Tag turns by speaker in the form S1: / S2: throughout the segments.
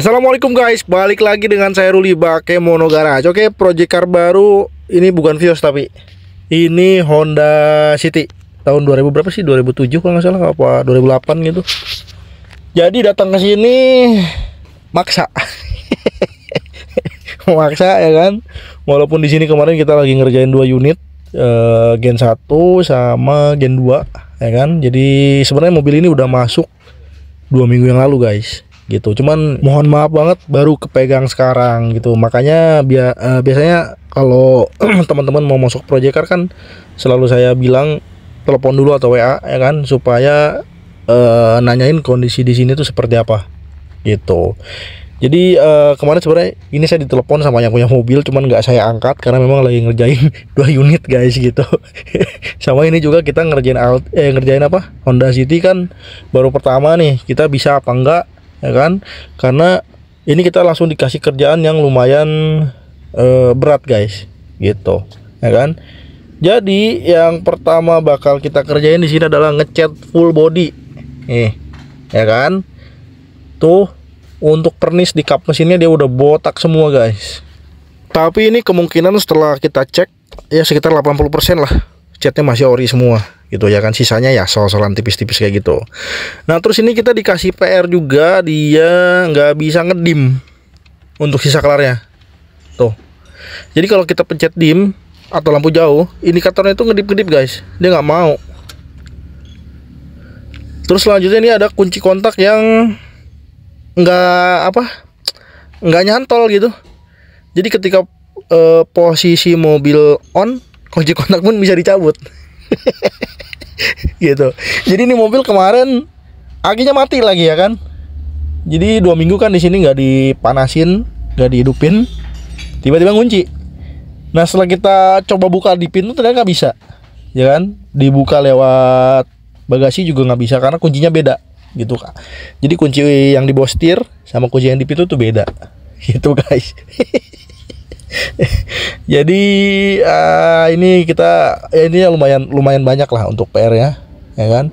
S1: Assalamualaikum guys, balik lagi dengan saya Ruli Bakemono Garage. Oke, project car baru. Ini bukan Vios tapi ini Honda City tahun 2000 berapa sih? 2007 kalau nggak salah, apa 2008 gitu. Jadi datang ke sini maksa. Maksa ya kan. Walaupun di sini kemarin kita lagi ngerjain 2 unit, Gen 1 sama Gen 2 ya kan. Jadi sebenarnya mobil ini udah masuk 2 minggu yang lalu guys gitu, cuman mohon maaf banget baru kepegang sekarang gitu. Makanya biasanya kalau teman-teman mau masuk project car kan selalu saya bilang telepon dulu atau WA ya kan, supaya nanyain kondisi di sini tuh seperti apa gitu. Jadi kemarin sebenarnya ini saya ditelepon sama yang punya mobil, cuman nggak saya angkat karena memang lagi ngerjain 2 unit guys gitu. Sama ini juga kita ngerjain apa, Honda City kan baru pertama nih, kita bisa apa enggak ya kan, karena ini kita langsung dikasih kerjaan yang lumayan berat guys gitu ya kan. Jadi yang pertama bakal kita kerjain di sini adalah ngecat full body ya kan. Tuh untuk pernis di kap mesinnya dia udah botak semua guys, tapi ini kemungkinan setelah kita cek ya sekitar 80% lah catnya masih ori semua gitu ya kan, sisanya ya sol-solan tipis-tipis kayak gitu. Nah terus ini kita dikasih PR juga, dia nggak bisa ngedim untuk sisa kelarnya tuh. Jadi kalau kita pencet dim atau lampu jauh, indikatornya itu ngedip-ngedip guys, dia nggak mau. Terus selanjutnya ini ada kunci kontak yang nggak nyantol gitu. Jadi ketika posisi mobil on, kunci kontak pun bisa dicabut. Gitu. Jadi ini mobil kemarin akinya mati lagi ya kan. Jadi 2 minggu kan di sini nggak dipanasin, nggak dihidupin, tiba-tiba ngunci. Nah setelah kita coba buka di pintu ternyata nggak bisa ya kan. Dibuka lewat bagasi juga nggak bisa karena kuncinya beda gitu kak. Jadi kunci yang di bawah setir sama kunci yang di pintu tuh beda gitu guys. Jadi ini kita ini ya lumayan banyak lah untuk PR ya kan.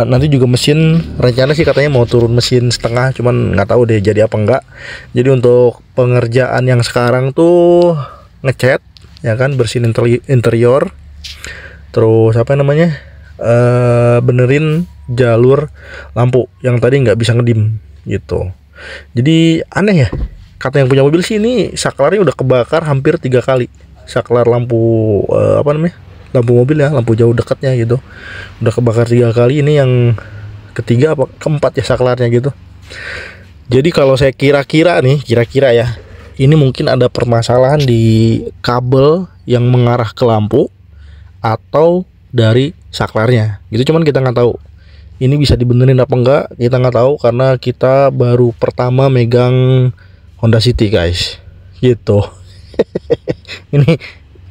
S1: Nanti juga mesin rencana sih katanya mau turun mesin setengah, cuman nggak tahu deh jadi apa enggak. Jadi untuk pengerjaan yang sekarang tuh ngecat ya kan, bersihin interior, terus apa namanya, benerin jalur lampu yang tadi nggak bisa ngedim gitu. Jadi aneh ya, kata yang punya mobil sih ini saklarnya udah kebakar hampir 3 kali. Saklar lampu apa namanya, lampu mobil ya, lampu jauh dekatnya gitu, udah kebakar 3 kali. Ini yang ketiga apa keempat ya saklarnya gitu. Jadi kalau saya kira-kira ya, ini mungkin ada permasalahan di kabel yang mengarah ke lampu atau dari saklarnya gitu. Cuman kita nggak tahu ini bisa dibenerin apa enggak, kita nggak tahu karena kita baru pertama megang Honda City guys gitu. Ini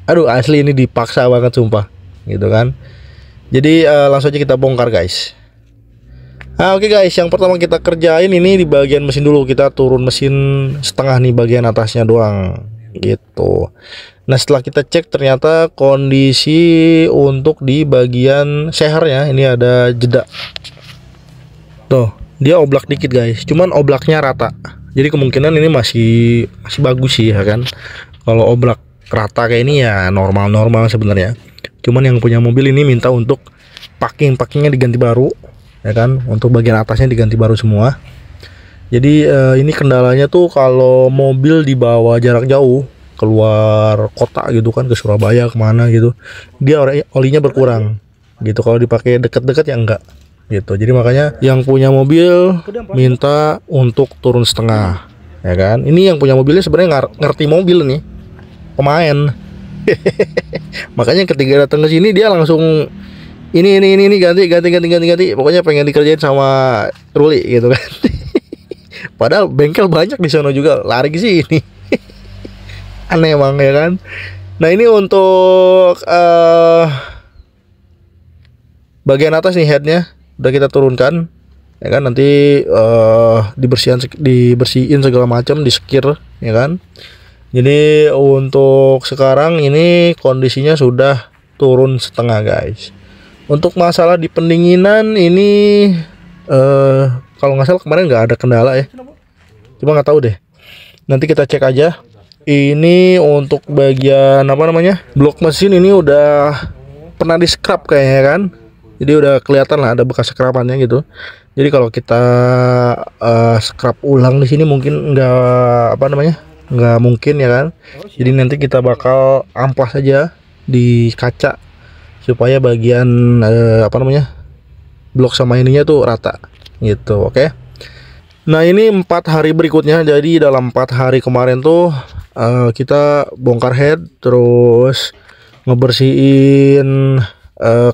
S1: aduh asli ini dipaksa banget sumpah gitu kan. Jadi langsung aja kita bongkar guys. Oke guys, yang pertama kita kerjain ini di bagian mesin dulu. Kita turun mesin setengah nih, bagian atasnya doang gitu. Nah setelah kita cek ternyata kondisi untuk di bagian sehernya ini ada jeda tuh, dia oblak dikit guys, cuman oblaknya rata. Jadi kemungkinan ini masih bagus sih ya kan. Kalau oblak rata kayak ini ya normal sebenarnya. Cuman yang punya mobil ini minta untuk packingnya diganti baru ya kan, untuk bagian atasnya diganti baru semua. Jadi ini kendalanya tuh kalau mobil dibawa jarak jauh keluar kota gitu kan, ke Surabaya kemana gitu, dia olinya berkurang gitu. Kalau dipakai deket-deket ya enggak gitu. Jadi makanya yang punya mobil minta untuk turun setengah ya kan. Ini yang punya mobilnya sebenarnya ngerti mobil nih, pemain. Makanya ketika datang ke sini dia langsung ini ganti, pokoknya pengen dikerjain sama Ruli gitu kan. Padahal bengkel banyak di sana juga, lari ke sini. Aneh emang ya kan. Nah ini untuk bagian atas nih, headnya udah kita turunkan ya kan. Nanti dibersihin segala macam, disekir ya kan. Jadi untuk sekarang ini kondisinya sudah turun setengah guys. Untuk masalah di pendinginan ini kalau nggak salah kemarin nggak ada kendala ya. cuma nggak tahu deh, nanti kita cek aja. Ini untuk bagian apa namanya, blok mesin ini udah pernah di scrap kayaknya kan, jadi udah kelihatan lah ada bekas scrapannya gitu. Jadi kalau kita scrap ulang di sini mungkin nggak apa namanya, nggak mungkin ya kan. Jadi nanti kita bakal amplas aja di kaca supaya bagian apa namanya, blok sama ininya tuh rata gitu. Oke. Nah ini 4 hari berikutnya. Jadi dalam 4 hari kemarin tuh kita bongkar head, terus ngebersihin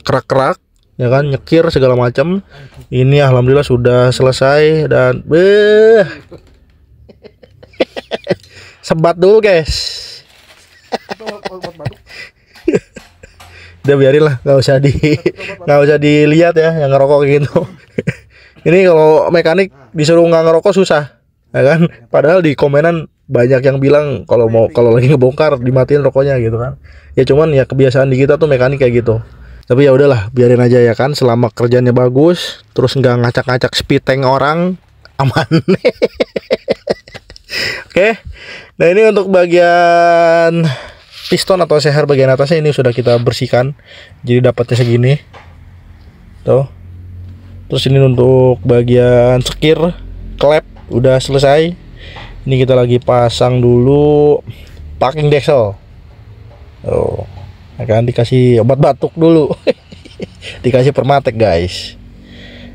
S1: kerak-kerak ya kan, nyekir segala macam. Ini alhamdulillah sudah selesai dan sebat dulu guys. Udah biarin lah, nggak usah dilihat ya yang ngerokok gitu. Ini kalau mekanik disuruh nggak ngerokok susah ya kan, padahal di komenan banyak yang bilang kalau lagi ngebongkar dimatiin rokoknya gitu kan. Ya cuman ya kebiasaan di kita tuh mekanik kayak gitu. Tapi ya udahlah, biarin aja ya kan, selama kerjanya bagus, terus nggak ngacak-ngacak speed tank orang, aman. Oke. Nah ini untuk bagian piston atau seher bagian atasnya ini sudah kita bersihkan, jadi dapatnya segini tuh. Terus ini untuk bagian sekir, klep udah selesai. Ini kita lagi pasang dulu packing deksel. Oh, akan dikasih obat batuk dulu. Dikasih permatek guys.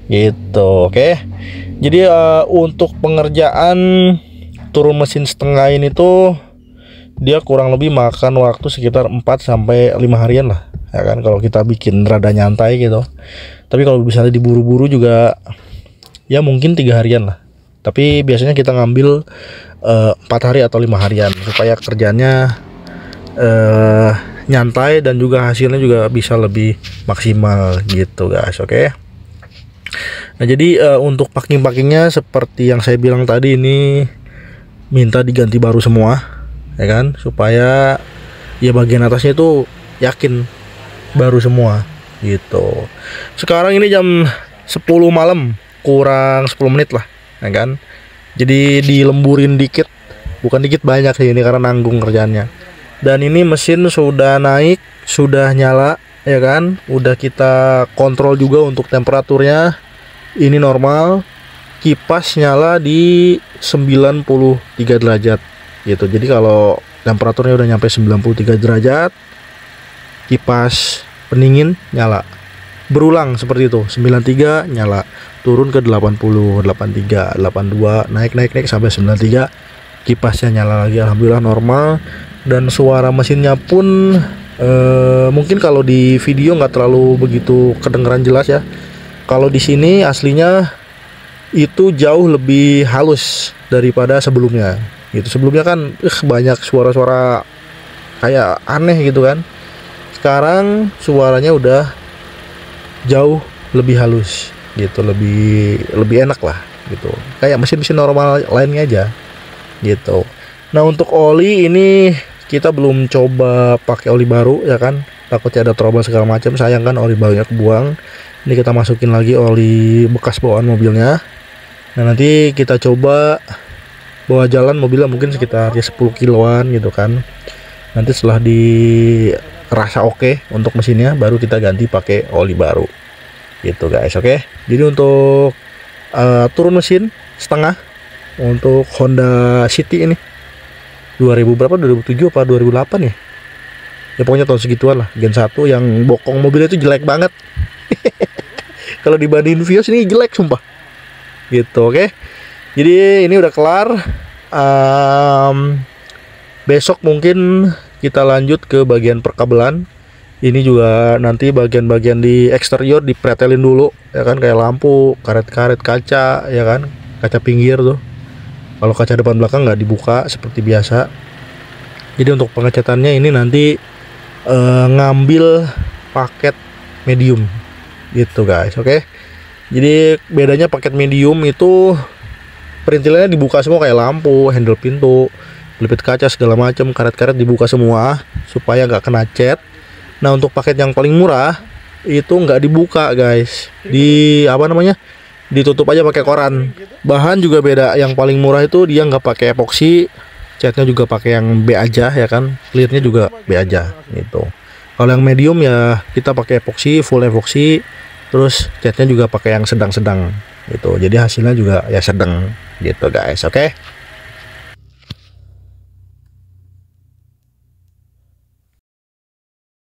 S1: Gitu, oke. Jadi untuk pengerjaan turun mesin setengah ini tuh dia kurang lebih makan waktu sekitar 4 sampai 5 harian lah. Ya kan, kalau kita bikin rada nyantai gitu. Tapi kalau misalnya diburu-buru juga ya mungkin 3 harian lah. Tapi biasanya kita ngambil 4 hari atau 5 harian supaya kerjanya nyantai dan juga hasilnya juga bisa lebih maksimal gitu guys. Oke. Nah jadi untuk packingnya seperti yang saya bilang tadi, ini minta diganti baru semua ya kan, supaya ya bagian atasnya itu yakin baru semua gitu. Sekarang ini jam 10 malam kurang 10 menit lah ya kan. Jadi dilemburin dikit, bukan dikit banyak sih ini karena nanggung kerjaannya. Dan ini mesin sudah naik, sudah nyala ya kan. Udah kita kontrol juga untuk temperaturnya. Ini normal. Kipas nyala di 93 derajat gitu. Jadi kalau temperaturnya udah nyampe 93 derajat, kipas pendingin nyala. Berulang seperti itu, 93 nyala, turun ke 80, 83, 82, naik sampai 93, kipasnya nyala lagi. Alhamdulillah normal. Dan suara mesinnya pun mungkin kalau di video nggak terlalu begitu kedengeran jelas ya. Kalau di sini aslinya itu jauh lebih halus daripada sebelumnya gitu. Sebelumnya kan banyak suara-suara kayak aneh gitu kan. Sekarang suaranya udah jauh lebih halus gitu, lebih enak lah gitu, kayak mesin-mesin normal lainnya aja gitu. Nah untuk oli ini kita belum coba pakai oli baru ya kan, takutnya ada trouble segala macam, sayang kan oli barunya kebuang. Ini kita masukin lagi oli bekas bawaan mobilnya. Nah nanti kita coba bawa jalan mobilnya mungkin sekitar 10 kiloan gitu kan. Nanti setelah dirasa oke untuk mesinnya, baru kita ganti pakai oli baru gitu guys. Oke. Jadi untuk turun mesin setengah untuk Honda City ini 2000 berapa, 2007 apa 2008 ya, ya pokoknya tahun segituan lah, Gen 1 yang bokong mobilnya itu jelek banget. Kalau dibandingin Vios ini jelek sumpah gitu. Oke. Jadi ini udah kelar. Besok mungkin kita lanjut ke bagian perkabelan. Ini juga nanti bagian-bagian di eksterior dipretelin dulu ya kan, kayak lampu, karet-karet kaca ya kan, kaca pinggir tuh. Kalau kaca depan belakang nggak dibuka seperti biasa. Jadi untuk pengecatannya ini nanti ngambil paket medium gitu guys. Oke. Jadi bedanya paket medium itu perintilannya dibuka semua, kayak lampu, handle pintu, pelipis kaca segala macam, karet-karet dibuka semua supaya nggak kena cat. Nah untuk paket yang paling murah itu nggak dibuka guys, di apa namanya, ditutup aja pakai koran. Bahan juga beda, yang paling murah itu dia nggak pakai epoksi, catnya juga pakai yang B aja ya kan, clearnya juga B aja gitu. Kalau yang medium ya kita pakai epoksi, full epoksi, terus catnya juga pakai yang sedang-sedang gitu, jadi hasilnya juga ya sedang gitu guys. Oke.